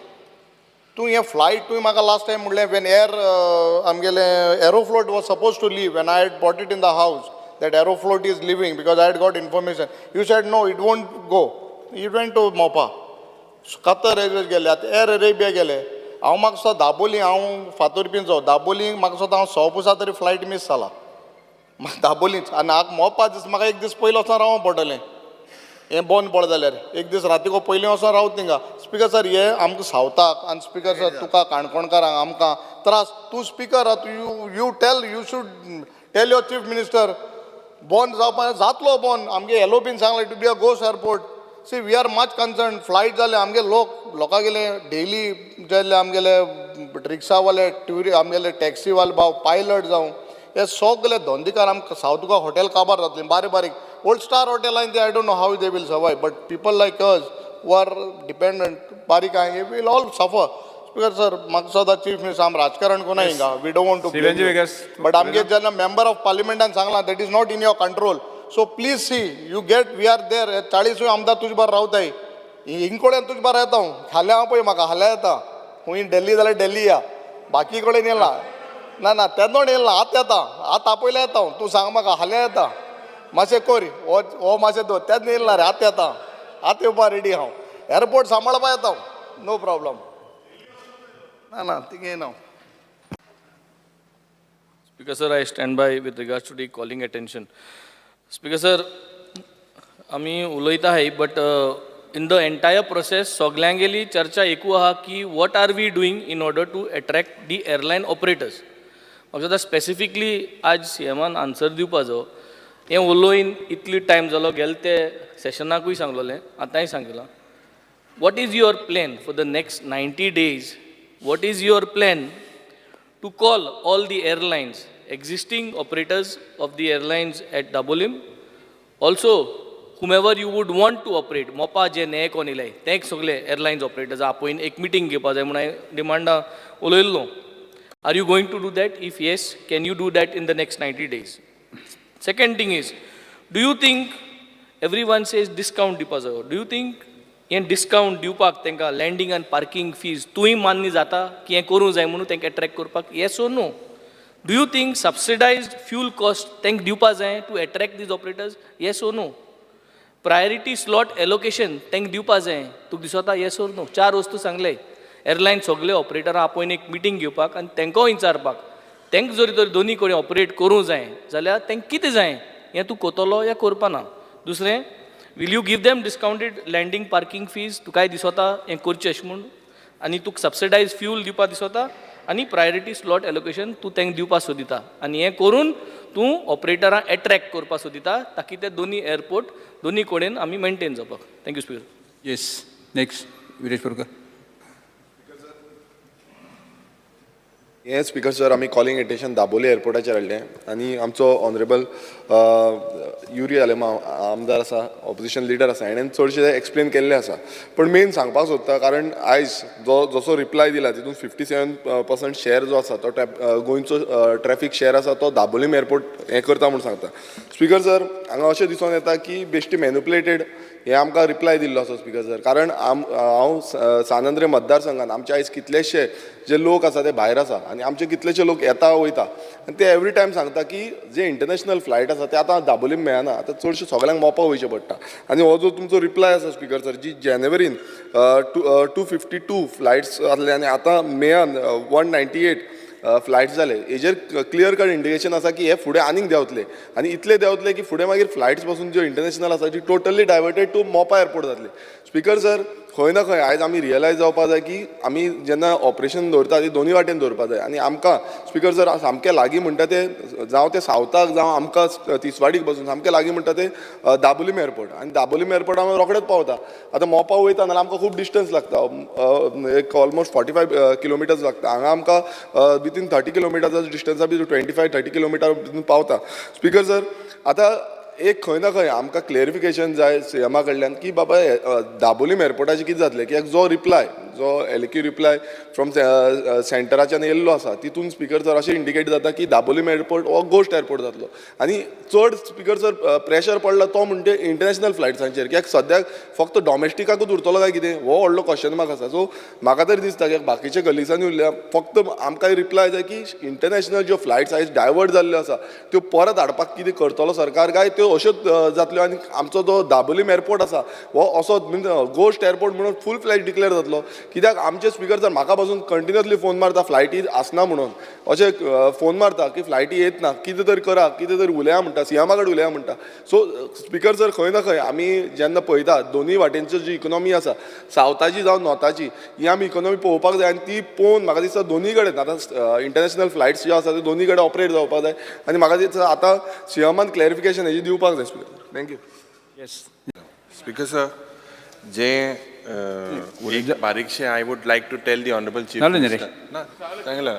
तूं हें फ्लायट तुवें म्हाका लास्ट टायम म्हणलें वेन आमगेलें Aeroflot was suppose to leave when I had bought it in the house that Aeroflot is leaving because I had got information. You said no, it won't go. You went to Mopa. Qatar Airways गेले, Air Arabia गेले. हांव म्हाका so Dabolim हांव फातोरपींचो दाबोली म्हाका so हांव 100 पुसा तरी flight miss जाला दाबोलीच आनी हांव मोपा दीस म्हाका एक दीस पयलो वचोन रावों पडटलें हें बंद पड जाल्यार एक दीस रातीको पयलीं वचोन रावता थिंगा स्पीकर सर हे आमकां सावताक आनी स्पीकर सर तुका काणकोणकारांक आमकां त्रास तूं speaker you should tell your chief minister बंद जावपा जातलो बंद आमगे एलोपीन सांगलें to be a ghost airport see we are much concern flight जाले आमगे लोकां गेले डेली जाले आमगेले रिक्षावाले आमगेले टॅक्सीवाले भाव पायलट जावं हे सगळे धंदेकार आमकां सावथ गोवा हॉटेल काबार जातलीं बारीक ओल्ड स्टार हॉटेलान ते I don't know how they will survive but people like us who are dependent बारीक आहाय will all suffer speaker sir म्हाका सदां चीफ मिनिस्टर आम राजकारण कोना हिंगा we don't want to Shivanji Vegas. But आमगे जेन्ना मेंबर ऑफ पार्लिमेंटान सांगलां that is not in your control so please see you get we are there 40 आमदार तुजे बार रावताय हिंगकोड्यान तुजे बार येता हांव हाल्या पळय म्हाका हाल्या येता खूंय डेल्ली जाल्यार डेल्ली या बाकी कडेन येयला ना तेन्ना येयला आतां येता आतां आपयल्या येता हांव तूं सांग म्हाका हाल्या येता मातशें कर हो मातशें दवर तेन्ना येयला रे आतां येता आतां येवपा रेडी हांव एअरपोर्ट सांबाळपा येता हांव नो प्रॉब्लम ना थिंगा येना Speaker sir, I stand by with regards to the calling attention. Speaker sir, आमी उलयता हाय but in the entire process सगळ्यांगेली चर्चा एकू आहा की what are we doing in order to attract the airline operators म्हाका दिसता स्पेसिफिकली आज सीएमान आन्सर दिवपाचो हें उलोवन इतली टायम जालो गेले ते सेशनाकूय सांगलोलें आतांय सांगिलां what is your plan for the next 90 days what is your plan to call all the airlines, existing operators of the airlines at Dabolim, also whomever you would want to operate, मोपा जे नये कोण इलाय ते सगळे airlines operators आपयन एक meeting घेवपा जाय म्हणून डिमांडा उलयल्लो are you going to do that if yes can you do that in the next 90 days second thing is do you think every one says discount दिवपा जायो डू यू थिंक हें discount दिवपाक तांकां लँडींग आनी parking fees तुय मान्य जाता की हें करूं जाय म्हणून तांकां अट्रॅक्ट करपाक yes or no do you think subsidised fuel cost तांकां दिवपा जाय to attract these operators yes or no priority slot allocation तांकां दिवपा जाय तुका दिसता येस और नो 4 वस्तू सांगले एअरलायन सगळे ऑपरेटरां आपयन एक मिटींग घेवपाक आनी तांकां विचारपाक तांकां जरी तर दोनी कडेन ऑपरेट करूं जाय जाल्यार तांकां कितें जाय हें तूं कोतलो या करपाना दुसरें will you give them discounted landing parking fees तुकाय दिसता हें करचें अशें म्हूण आनी तुका सबसिडायज फ्यूल दिवपा दिसता आनी प्रायोरिटी स्लॉट एलोकेशन तूं तांकां दिवपा सोदिता आनी हें करून तूं ऑपरेटरां अट्रॅक्ट करपा सोदिता ताकी ते दोनी एअरपोर्ट दोनी कडेन आमी मेंटेन जावपाक thank you speaker yes next Viresh Borkar हें स्पीकर सर आमी कॉलिंग एटेंशन दाबोली एअरपोर्टाचेर हाडलें आनी आमचो ऑनरेबल युरी आलेमा आमदार आसा ऑपोजिशन लिडर आसा हेणें चडशें एक्सप्लेन केल्लें आसा पण मेन सांगपाक सोदता कारण आयज जसो रिप्लाय दिला तितून 57% शेअर जो आसा तो गोंयचो ट्रॅफीक शेअर आसा तो दाबोलीम एअरपोर्ट हें करता म्हूण सांगता स्पीकर सर हांगा अशें दिसून येता की बेश्टी मॅन्युप्युलेटेड हे आमकां रिप्लाय दिल्लो आसा स्पीकर सर कारण हांव सानंद्रे मतदारसंघान आमचे आयज कितलेशे जे लोक आसा ते भायर आसा आनी आमचे कितलेशे लोक येता वयता आनी ते एवरी टायम सांगता की जे इंटरनॅशनल फ्लायट आसा ते आतां दाबोलीम मेळना आतां चडशे सगळ्यांक मोपा वयचें पडटा आनी हो जो तुमचो रिप्लाय आसा स्पीकर सर जी जानेवारीन 252 फ्लायट्स आसले आनी आतां मेयान 198 फ्लायट्स जाले हेजेर क्लियर कट इंडिकेशन आसा की हे फुडें आनीक देंवतले आनी इतले देंवतले की फुडें मागीर फ्लायट्स पासून ज्यो इंटरनॅशनल आसा ती टोटली डायवर्टेड टू मोपा एअरपोर्ट जातली स्पीकर सर खंय ना खंय आयज आमी रियलायज जावपा जाय की आमी जेन्ना ऑपरेशन दवरता ती दोनूय वाटेन दवरपा जाय आनी आमकां स्पीकर सर सामकें लागीं म्हणटा ते जावं ते सावथाक जावं आमकां तिसवाडीक पासून सामकें लागीं म्हणटा ते दाबोलीम एअरपोर्ट आनी दाबोलीम एअरपोर्ट आमी रोखडेंच पावता आतां मोपा वयता नाल्यार आमकां खूब डिस्टन्स लागता एक ऑलमोस्ट 45 किलोमिटर्स लागता हांगा आमकां विथीन 30 किलोमिटर्स डिस्टन्सा भितर 25-30 किलोमिटर भितर पावता स्पीकर सर आतां एक खंय ना खंय आमकां क्लेरिफिकेशन जाय सीएमा कडल्यान की बाबा दाबोलीम एअरपोर्टाचें कितें जातलें कित्याक जो रिप्लाय जो एलक्यू रिप्लाय फ्रॉम सेंटराच्यान येयल्लो आसा तितून स्पीकर सर अशें इंडिकेट जाता की दाबोलीम एअरपोर्ट हो गोस्ट एअरपोर्ट जातलो आनी चड स्पीकर सर प्रेशर पडला तो म्हणटे इंटरनॅशनल फ्लायट्सांचेर कित्याक सद्याक फक्त डॉमेस्टिकाकूच उरतलो काय कितें हो व्हडलो क्वेश्चन मार्क आसा सो म्हाका तरी दिसता की बाकीचे कलिग्सांनी उरल्या फक्त आमकां रिप्लाय जाय की इंटरनॅशनल ज्यो फ्लायट्स आयज डायवर्ट जाल्ल्यो आसा त्यो परत हाडपाक कितें करतलो सरकार काय त्यो अश्योच जातल्यो आनी आमचो जो दाबोलीम एअरपोर्ट आसा हो असो गोस्ट एअरपोर्ट म्हणून फूल फ्लायट डिक्लेअर जातलो कित्याक आमचे स्पीकर सर म्हाका पासून कंटिन्युअसली फोन मारता फ्लायटी आसना म्हणून अशें फोन मारता की फ्लायटी येत ना कितें तरी करा कितें तरी उलया म्हणटा सीएमा कडेन उलया म्हणटा सो स्पीकर सर खंय ना खंय आमी जेन्ना पळयता दोनूय वाटेनची जी इकॉनॉमी आसा सावथाची जावं नॉर्थाची ही आमी इकॉनॉमी पळोवपाक जाय आनी ती पळोवन म्हाका दिसता दोनूय कडेन आतां इंटरनॅशनल फ्लायट्स ज्यो आसा त्यो दोनूय कडेन ऑपरेट जावपाक जाय आनी म्हाका दिसता आतां सीएमान क्लॅरिफिकेशन हेजी दिवपाक जाय स्पीकर थँक्यू स्पीकर सर जे एक बारीकशे I would like to tell the honourable chief झालं नाही रे. ना सांगलं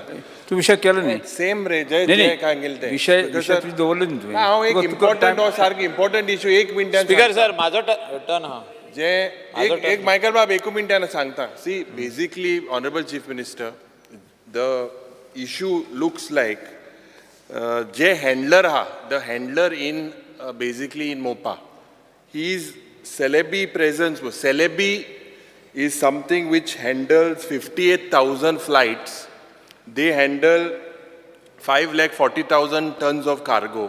तू विषय केला नाही सेम रे जय नाही, जय नाही. काय गेल ते विषय Speaker विषय sir, तुझी दवरलं नाही तुवें. हांव एक तुका- तुका इम्पॉर्टंट time- सारकी इम्पॉर्टंट इशू एक मिनिटान स्पीकर सर माझो टर्न हा जे एक मायकल बाब एक मिनिटान सांगता see basically honourable chief minister the issue looks like जे हँडलर आहा the handler in basically in Mopa he is Celebi presence. Celebi is something which handles 58,000 flights. They handle 540,000 tons of cargo.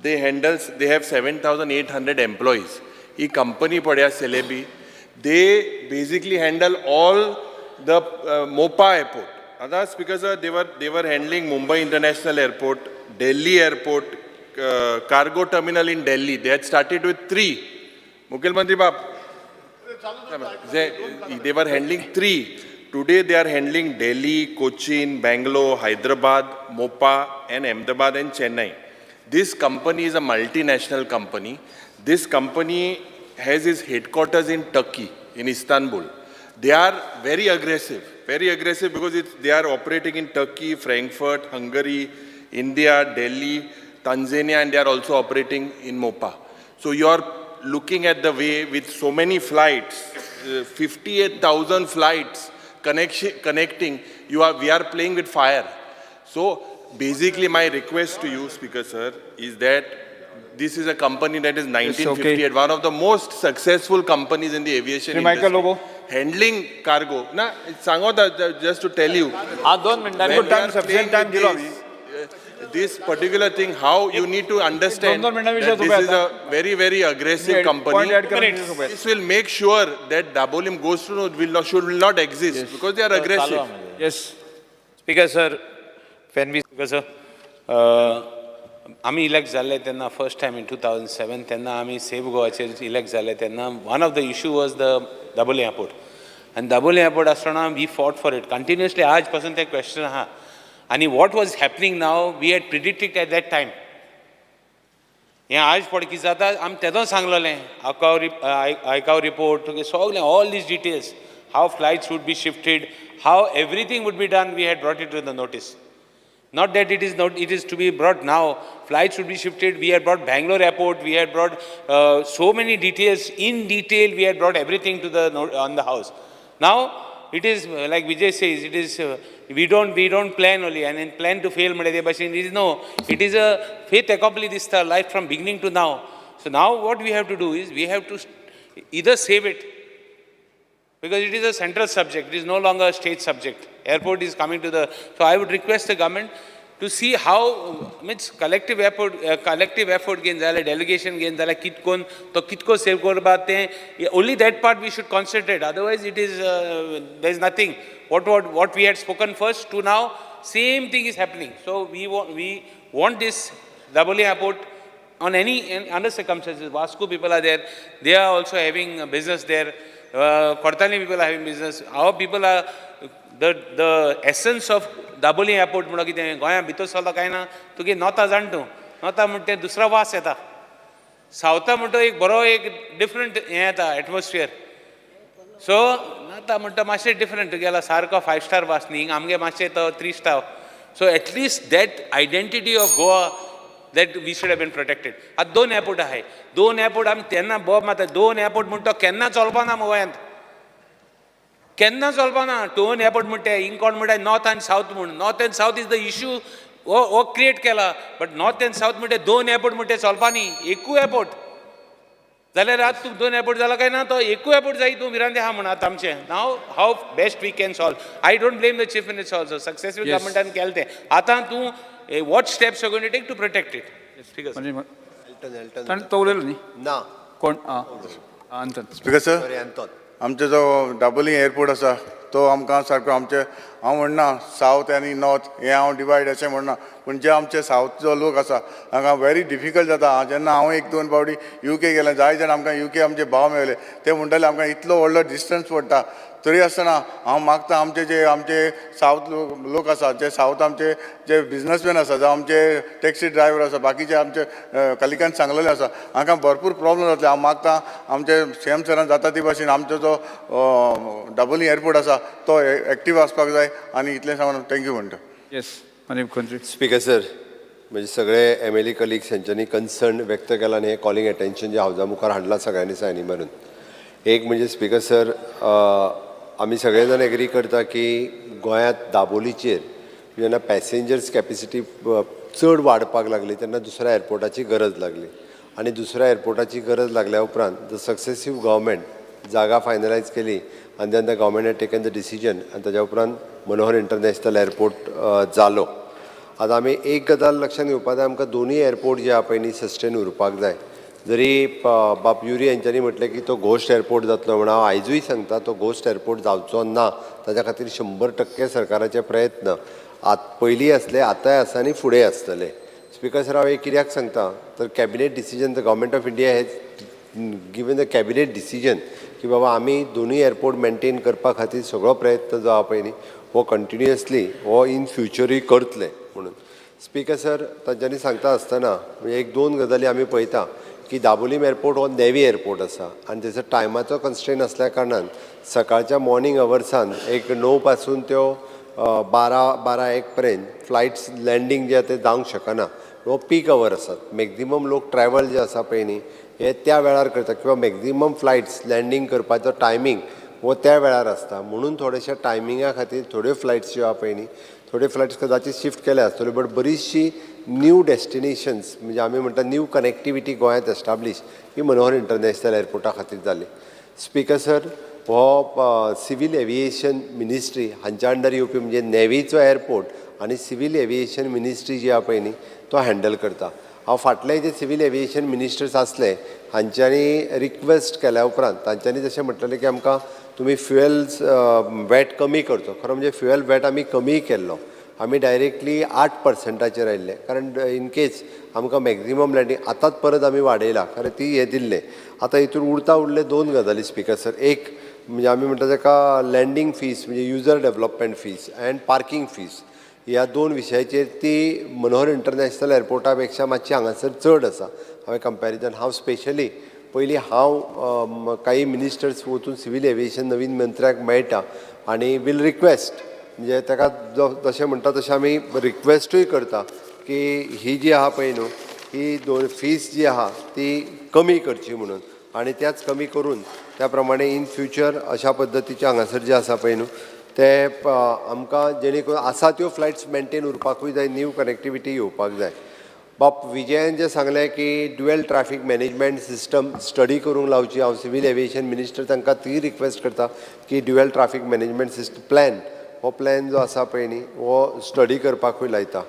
They have 7,800 employees. This company padya Celebi. They basically handle all the Mopa airport. Others because they were handling Mumbai International Airport, Delhi Airport, cargo terminal in Delhi. They had started with 3. Mukhyamantri Bab, they were handling 3. Today they are handling Delhi, Cochin, Bangalore, Hyderabad, Mopa and Ahmedabad and Chennai. This company is a multinational company. This company has its headquarters in Turkey, in Istanbul. They are very aggressive because they are operating in Turkey, Frankfurt, Hungary, India, Delhi, Tanzania, and they are also operating in Mopa. So you are looking at the way with so many flights, 58,000 flights connecting, we are playing with fire. So basically my request to you, Speaker Sir, is that this is a company that is 1958, one of the most successful companies in the aviation Sri Michael industry. Lobo. Handling cargo. Na, just to tell you, हा 2 मिनिटांनी when we are sufficient playing time with दिलो this particular thing, how you need to understand दोन मिनिटां that विषय this is उभे a very, very aggressive company. Point add करा तुझ्या सोबत. This will make sure that Dabolim goes to will not exist because they are aggressive. Yes. Speaker sir speaker sir आम्ही elect जाल्ले तेन्ना first time in 2007 तेन्ना आम्ही safe गोवाचेर elect जाल्ले तेन्ना one of the issue was the Dabolim airport आनी Dabolim airport आसतना we fought for it continuously आज पासून ते क्वेश्चन आहा आनी what was happening now we had predicted at that time हें आज पड कितें जाता आमी तेदोच सांगलोलें आयकाव रिपोर्ट सगलें all these details how flights would be shifted how everything would be done we had brought it to the notice not that it is to be brought now. Flights should be shifted. We had brought Bangalore airport. We had brought so many details. In detail, we had brought everything to on the house. Now it is like Vijay says. It is we don't plan only and plan to fail. It is a faith accomplished this life from beginning to now. So now what we have to do is we have to either save it because it is a central subject. It is no longer a state subject. Airport is coming to the. So I would request the government to see how means collective effort gain zala delegation gain zala kitkon to kitko save korbat only that part we should concentrate. Otherwise it is there is nothing. What we had spoken first to now same thing is happening. So we want this double airport on any under circumstances. Vasco people are there, they are also having a business there. Kortani people are having business. Our people are the essence of Daboli airport म्हणून कितें गोंया भितर चलता काय ना तुगे नॉर्था जाण तूं नॉर्था म्हणटा तें दुसरा वास येता सावथा म्हणटा एक बरो एक डिफरंट हें येता एटमॉस्फियर सो नॉर्था म्हणटा मातशें डिफरंट तुगेला सारको 5 स्टार वास न्ही आमगे मातशें तो 3 star so at least that identity of Goa that we should have been protected. आता 2 एअरपोर्ट आहे 2 एअरपोर्ट आमी तेन्ना बोब मारता 2 एअरपोर्ट म्हणटा केन्ना चलपाना गोंयांत केन्ना चलपाना 2 एअरपोर्ट म्हणटा इंकोण म्हणटा नॉर्थ आनी सावथ म्हूण north end south is the issue हो क्रिएट केला बट नॉर्थ एंड सावथ म्हणटा 2 एअरपोर्ट म्हणटा चलपानी एकू एअरपोर्ट जाल्यार आतां तुका 2 एअरपोर्ट जाला काय ना तो एकू एअरपोर्ट जाय तूं मिरांदे आहा म्हणून आतां आमचें नाव how best we can solve I don't blame the chief minister also successful गव्हर्मेंटान केलें तें आतां तूं what steps are going to take to protect it? Speaker, sir. म्हणजे ताणें तो उलयलो न्ही ना कोण Ananth speaker sir sorry Anton आमचे जो डाबोली एअरपोर्ट आसा तो आमकां सारको आमचे हांव म्हणना सावथ आनी नॉर्थ हें हांव डिवायड अशें म्हणना पूण जे आमचे सावथ जो लोक आसा हांगा व्हेरी डिफिकल्ट जाता जेन्ना हांव 1-2 फावटी UK गेलें जाय जाण आमकां UK आमचे भाव मेळले ते म्हणटाले आमकां इतलो व्हडलो डिस्टन्स पडटा तरी आसतना हांव मागता आमचे सावथ लोक आसा जे सावथ आमचे जे बिजनसमॅन आसा जावं आमचे टॅक्सी ड्रायव्हर आसा बाकीचे आमचे कलिकान सांगलेले आसा हांकां भरपूर प्रॉब्लम जातले हांव मागता आमचे CM सरान जाता ते भाशेन आमचो जो डाबोली एअरपोर्ट आसा तो एक्टीव आसपाक जाय आनी इतलें सांगून थँक्यू म्हणटा येस माननीय मुख्यमंत्री स्पीकर सर म्हणजे सगळे MLA कलिग्स हांच्यांनी कन्सर्न व्यक्त केला आनी हें कॉलिंग एटेन्शन जे हावजा मुखार हाडलां सगळ्यांनी सायनी मारून एक म्हणजे स्पीकर सर आमी सगळे जाण एग्री करता की गोंयांत दाबोलीचेर जेन्ना पॅसेंजर्स कॅपेसिटी चड वाडपाक लागली तेन्ना दुसऱ्या एअरपोर्टाची गरज लागली आनी दुसऱ्या एअरपोर्टाची गरज लागल्या उपरांत द सक्सेसीव गव्हर्मेंट जागा फायनलायज केली आनी then the government had taken the decision आनी ताच्या उपरांत मनोहर इंटरनॅशनल एअरपोर्ट जालो आतां आमी एक गजाल लक्षांत घेवपाक जाय आमकां दोनूय एअरपोर्ट जे आहा पळय न्ही सस्टेन उरपाक जाय जरी बाप युरी यांच्यांनी म्हटलें की तो घोस्ट एअरपोर्ट जातलो म्हणून हांव आयजूय सांगता तो घोस्ट एअरपोर्ट जावचो ना ताच्या खातीर 100% सरकाराचे प्रयत्न पयलीं आसले आतांय आसा आनी फुडें आसतले स्पीकर सर हांव एक कित्याक सांगता तर cabinet decision the government of India has given the cabinet decision की बाबा आमी दोनूय एअरपोर्ट मेंटेन करपा खातीर सगळो प्रयत्न जो आहा पळय न्ही हो कंटिन्युअसली हो इन फ्युचरूय करतले म्हणून स्पीकर सर तांच्यांनी सांगता आसतना म्हणजे 1-2 गजाली आमी पळयता की दाबोलीम एअरपोर्ट हो नेवी एअरपोर्ट आसा आनी तेचो टायमाचो कन्स्ट्रेन असल्या कारणान सकाळच्या मॉर्निंग अवर्सान एक 9 पासून त्यो 12-1 पर्यंत फ्लायट्स लँडींग जे ते जावंक शकना हो पीक अवर आसात मॅक्झिमम लोक ट्रॅव्हल जे आसा पळय न्ही हे त्या वेळार करता किंवा मॅक्झिमम फ्लायट्स लँडींग करपाचो टायमींग हो त्या वेळार आसता म्हणून थोडेशा टायमिंगा खातीर थोड्यो फ्लायट्स ज्यो आहा पळय न्ही थोडे फ्लायट्स कदाचित शिफ्ट केले आसतल्यो बट बरीचशी न्यू डेस्टिनेशन्स म्हणजे आमी म्हणटा न्यू कनेक्टिविटी गोंयांत एस्टाब्लीश ही मनोहर इंटरनॅशनल एअरपोर्टा खातीर जाली स्पीकर सर हो सिवील एविएशन मिनिस्ट्री हांच्या अंडर येवपी म्हणजे नेवीचो एअरपोर्ट आनी सिवील एविएशन मिनिस्ट्री जी आहा पळय न्ही तो हँडल करता हांव फाटले जे सिवील एविएशन मिनिस्टर्स आसले हांच्यांनी रिक्वेस्ट केल्या उपरांत तांच्यांनी जशें म्हटलेलें की आमकां तुमी फ्युएल्स वॅट कमी करचो खरो म्हणजे फ्युएल वॅट आमी कमी केल्लो आमी डायरेक्टली 8% आयिल्ले कारण इन केस आमकां मॅक्झिमम लँडींग आतांच परत आमी वाडयला खरें ती हें दिल्लें आतां हितून उरले 2 गजाली स्पीकर सर एक म्हणजे आमी म्हणटा ताका लँडींग फीज म्हणजे user development fees end parking fees ह्या 2 विशयाचेर ती मनोहर इंटरनॅशनल एअरपोर्टा पेक्षा मातशी हांगासर चड आसा हांवें कंपॅरिजन हांव स्पेशली पयलीं हांव काही मिनिस्टर्स वचून सिवील एविएशन नवीन मंत्र्याक मेळटा आनी वील रिक्वेस्ट म्हणजे ताका जशें म्हणटा तशें आमी रिक्वेस्टूय करता की ही जी आहा पळय न्हू ही फीज जी आहा ती कमी करची म्हणून आनी त्याच कमी करून त्या प्रमाणे इन फ्युचर अशा पद्दतीचे हांगासर जे आसा पळय न्हू ते आमकां जेणे करून आसा त्यो फ्लायट्स मेंटेन उरपाकूय जाय न्यू कनेक्टिविटी येवपाक जाय बाप विजयान जे सांगलें की dual traffic management system study करूंक लावची हांव सिवील एविएशन मिनिस्टर तांकां ती रिक्वेस्ट करता की dual traffic management system plan हो प्लॅन जो आसा पळय न्ही हो स्टडी करपाकूय लायता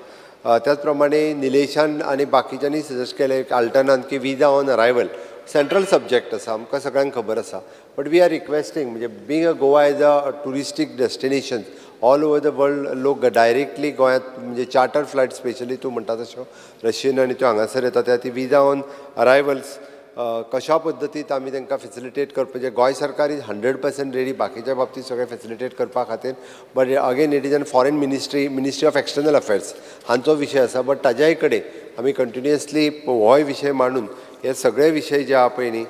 त्याच प्रमाणे निलेशान आनी बाकीच्यांनी सजेस्ट केलें अल्टर्नान की visa on arrival central subject आसा आमकां सगळ्यांक खबर आसा बट वी आर रिक्वेस्टींग म्हणजे being a Goa as a touristic destination all over the world लोक डायरेक्टली गोंयांत म्हणजे चार्टर फ्लायट स्पेशली तूं म्हणटा तश्यो रशियन आनी त्यो हांगासर येता त्या ती विजा ऑन अरायवल्स कशा पद्दतीत आमी तांकां फेसिलिटेट करप म्हणजे गोंय सरकार इज 100% रेडी बाकीच्या बाबतीत सगळें फेसिलिटेट करपा खातीर but again it is an foreign ministry of external affairs हांचो विशय आसा बट ताज्याय कडेन आमी कंटिन्युअसली होय विशय मांडून हे सगळे विशय जे आहा पळय न्ही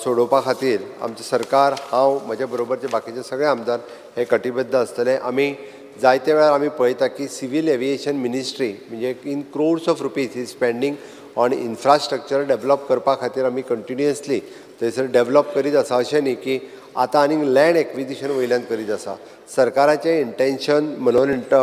सोडोवपा खातीर आमचें सरकार हांव म्हज्या बरोबरचे बाकीचे सगळे आमदार हे कटिबद्ध आसतले. आमी जायते वेळार आमी पळयता की सिवील एविएशन मिनिस्ट्री म्हणजे in crores of rupees is spending on infrastructure develop करपा खातीर आमी कंटिन्युअसली थंयसर डेवलप करीत आसा. अशें न्ही की आतां आनीक लँड एक्विजिशन वयल्यान करीत आसा. सरकाराचें इंटेन्शन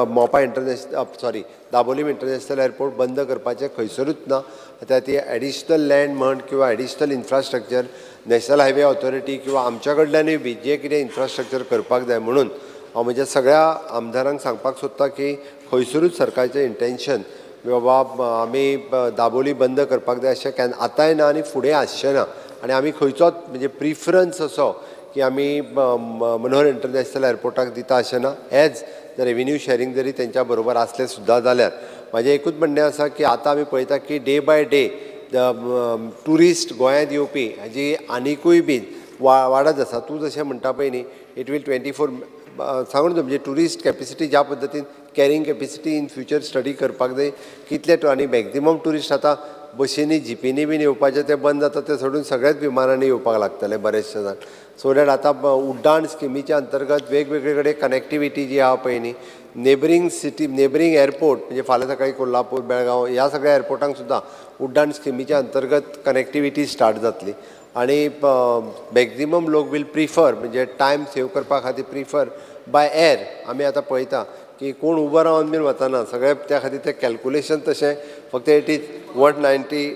मोपा इंटरनॅशनल दाबोलीम इंटरनॅशनल एअरपोर्ट बंद करपाचें खंयसरूच ना. आतां ती एडिशनल लँड म्हण किंवा additional infrastructure national highway authority किंवा आमच्या कडल्यानूय बी जें कितें इन्फ्रास्ट्रक्चर करपाक जाय म्हणून हांव म्हज्या सगळ्या आमदारांक सांगपाक सोदतां की खंयसरूच सरकाराचें इंटेन्शन बाबा आमी दाबोली बंद करपाक जाय अशें आतांय ना आनी फुडें आसचें ना. आनी आमी खंयचोच म्हणजे प्रिफरन्स असो की आमी मनोहर इंटरनॅशनल एअरपोर्टाक दिता अशें ना. एज द रेव्हेन्यू शेअरिंग जरी तेंच्या बरोबर आसलें सुद्दां जाल्यार म्हाजें एकूच म्हणणें आसा की आतां आमी पळयता की डे बाय डे ट्युरिस्ट गोंयांत येवपी हाजी आनिकूय बी वाडत आसा. तूं जशें म्हणटा पळय न्ही इट वील 24 सांगून म्हणजे ट्युरिस्ट कॅपेसिटी ज्या पद्दतीन carrying capacity in future study करपाक जाय कितले आनी मॅक्झिमम ट्युरिस्ट आतां बशींनी जिपींनी बीन येवपाचें तें बंद जाता तें सोडून सगळ्याच विमानांनी येवपाक लागतले बरेचशे जाण. सो दॅट आतां उड्डाण स्किमीच्या अंतर्गत वेगवेगळे कडेन कनेक्टिविटी जी आहा पळय न्ही नेबरींग सिटी नेबरींग एअरपोर्ट म्हणजे फाल्यां सकाळीं कोल्हापूर बेळगांव ह्या सगळ्या एअरपोर्टांक सुद्दां उड्डाण स्किमीच्या अंतर्गत कनेक्टिविटी स्टार्ट जातली. आनी मॅक्झिमम लोक वील प्रिफर म्हणजे टायम सेव करपा खातीर प्रिफर बाय एअर. आमी आतां पळयता की कोण उबो रावन बीन वतना सगळे त्या खातीर तें कॅल्कुलेशन तशें फक्त इट इज 190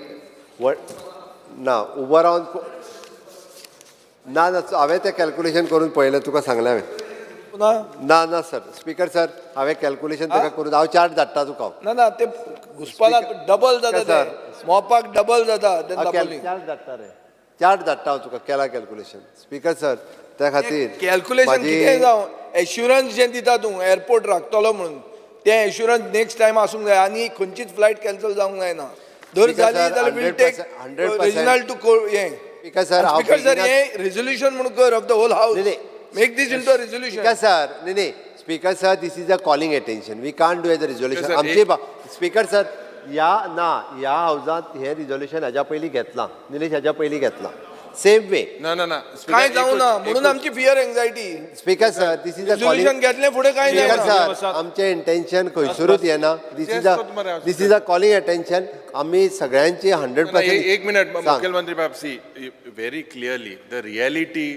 ना उबो रावन ना हांवें तें कॅल्कुलेशन करून पळयलें तुका सांगलें हांवें ना सर स्पिकर सर हांवें कॅल्कुलेशन ताका करून हांव चार्ट धाडटा तुका ना ते घुसपालाक डबल जाता ते मोपाक डबल जाता चार्ट धाडटा हांव तुका केला कॅल्कुलेशन स्पिकर सर त्या खातीर कॅल्कुलेशन कितें जावं एश्युरन्स जें दिता तूं एअरपोर्ट राखतलो म्हणून तें एश्युरन्स नेक्स्ट टायम आसूंक जाय आनी खंयचीच फ्लायट कॅन्सल जावंक जायना. धर जाली जाल्यार वील टेक रिजनल टू हें स्पिकर सर हें रेजोल्युशन म्हणून कर of the whole house make this into a resolution. Speaker sir this is a calling attention we can't do as a resolution आमचे स्पिकर सर ह्या हावजांत हें resolution हाज्या पयलीं घेतलां निलेश हाज्या पयलीं घेतलां सेम वे ना काय जावं ना म्हणून आमची fear anxiety. Speaker sir this is a resolution घेतलें फुडें कांय स्पिकर जायना. सर आमचें इंटेन्शन खंयसरूच येना. दिस इज अ कॉलिंग अटेन्शन आमी सगळ्यांची 100%. एक मिनट मुख्यमंत्री बाब C very clearly the reality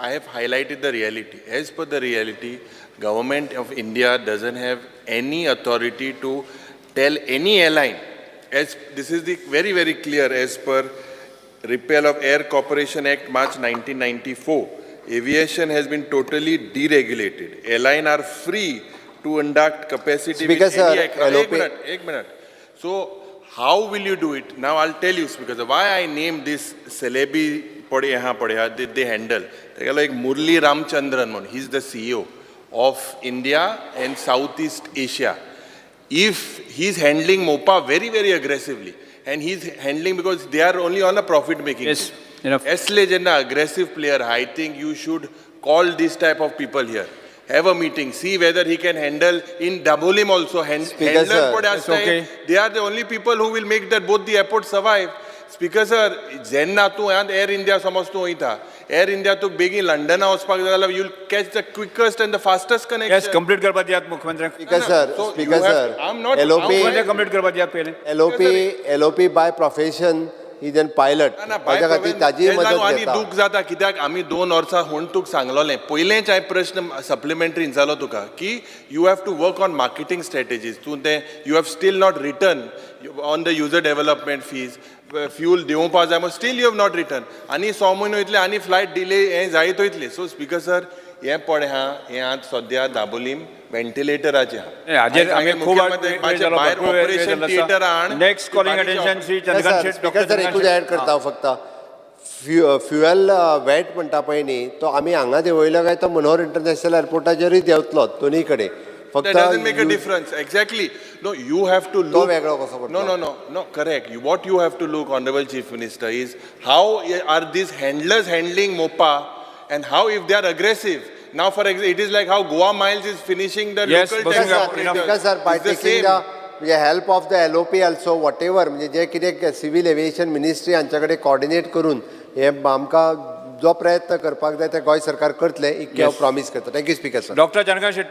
I have highlighted the reality. As per the reality, government of India doesn't have any authority to tell any airline, as this is the very clear as per repeal of Air Corporation Act March 1994. Aviation has been totally deregulated. Airlines are free to conduct capacity Speaker with any sir, aircraft. Ek minute. So how will you do it? Now I'll tell you because why I named this celebi पड़े यहाँ पड़े they handle. Like Murli Ramchandran, he's the CEO of India and Southeast Asia. If he's handling MOPA very aggressively, and he's handling because they are only on a profit making. Yes, enough. As legend, aggressive player, I think you should call this type of people here. Have a meeting, see whether he can handle in Dabolim also. Speaker sir, it's okay. They are the only people who will make that both the airports survive. Speaker sir जेन्ना तूं air India समज तूं वयता air India तुका बेगीन लंडना वचपाक जाय जाल्यार you'll catch the quickest and the fastest yes connection. Complete करपा दियात मुख्यमंत्र्यांक. स्पिकर सर मुख्यमंत्री कंप्लीट करपा दियात पयलें. LOP by profession is an pilot ताज्या खातीर ताजी मदत आनी घेता. दूख जाता कित्याक आमी 2 वर्सां म्हूण तुका सांगलोलें पयलेंच हांवें प्रश्न सप्लिमेंटरी जालो तुका की you have to work on marketing strategies. तूं तें you have still not return on the user development fees fuel दिवपा जाय म्हूण still you have not return आनी 6 म्हयने वयतले आनी फ्लायट डिले हें जायत वयतले. सो स्पिकर सर हें पळय हें आतां सद्या दाबोलीम व्हेंटिलेटराचें हाजेर आमी खूब operation theatre next calling attention Shri Chandrakant Shet speaker sir एकूच ऍड करता हांव फक्त फ्युएल वॅट म्हणटा पळय न्ही तो आमी हांगा देंवयलो काय तो मनोहर इंटरनॅशनल एअरपोर्टाचेरूय देंवतलो दोनूय कडेन That doesn't make a difference. Exactly. No, you have to तो look. वेगळो कसो पडटलो? No, correct. What you have to look, Honorable Chief Minister, is how are these handlers handling MOPA and how if they are aggressive. Now, for example, it is like how Goa Miles is finishing the Yes, local Bhushan taxi sir, operators. Because sir, by It's the taking same. the म्हणजे help of the LOP also what ever म्हणजे जे कितें civil aviation ministry हांच्या कडेन coordinate करून हे आमकां जो प्रयत्न करपाक जाय ते गोंय सरकार करतले इतके हांव प्रॉमीस करता. Thank you speaker sir. Doctor Chandrakant Shetty